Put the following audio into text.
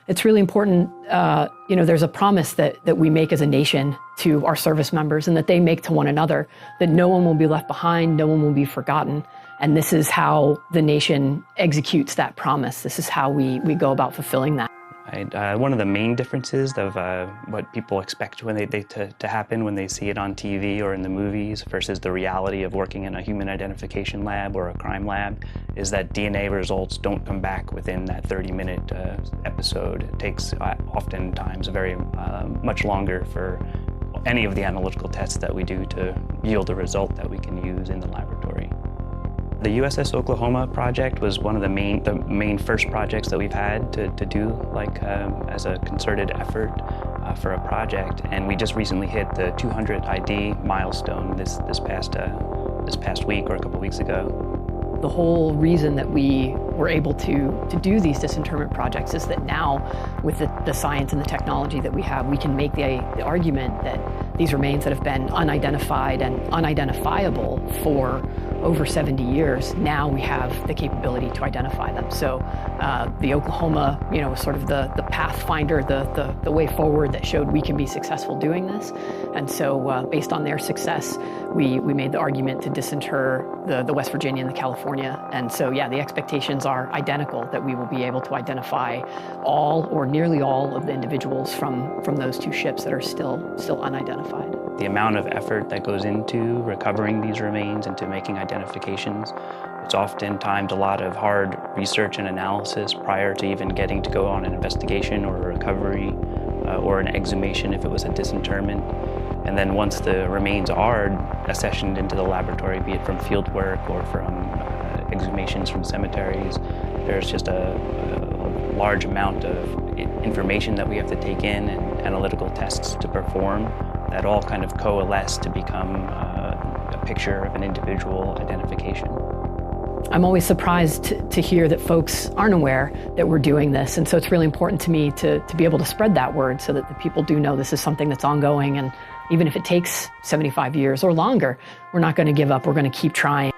It's really important, there's a promise that we make as a nation to our service members and that they make to one another, that no one will be left behind, no one will be forgotten. And this is how the nation executes that promise. This is how we go about fulfilling that. One of the main differences of what people expect when to happen when they see it on TV or in the movies versus the reality of working in a human identification lab or a crime lab is that DNA results don't come back within that 30-minute episode. It takes oftentimes very much longer for any of the analytical tests that we do to yield a result that we can use in the laboratory. The USS Oklahoma project was one of the main first projects that we've had to do as a concerted effort for a project, and we just recently hit the 200 ID milestone this past week or a couple weeks ago. The whole reason that we were able to do these disinterment projects is that now, with the science and the technology that we have, we can make the argument that these remains that have been unidentified and unidentifiable for over 70 years, now we have the capability to identify them. So the Oklahoma, was sort of the pathfinder, the way forward that showed we can be successful doing this. And so based on their success, we made the argument to disinter the West Virginia and the California. And so, yeah, the expectations are identical that we will be able to identify all or nearly all of the individuals from those two ships that are still unidentified. The amount of effort that goes into recovering these remains and to making identifications, it's oftentimes a lot of hard research and analysis prior to even getting to go on an investigation or a recovery or an exhumation if it was a disinterment. And then once the remains are accessioned into the laboratory, be it from field work or from exhumations from cemeteries, there's just a large amount of information that we have to take in and analytical tests to perform that all kind of coalesce to become a picture of an individual identification. I'm always surprised to hear that folks aren't aware that we're doing this, and so it's really important to me to be able to spread that word so that the people do know this is something that's ongoing, and even if it takes 75 years or longer, we're not going to give up, we're going to keep trying.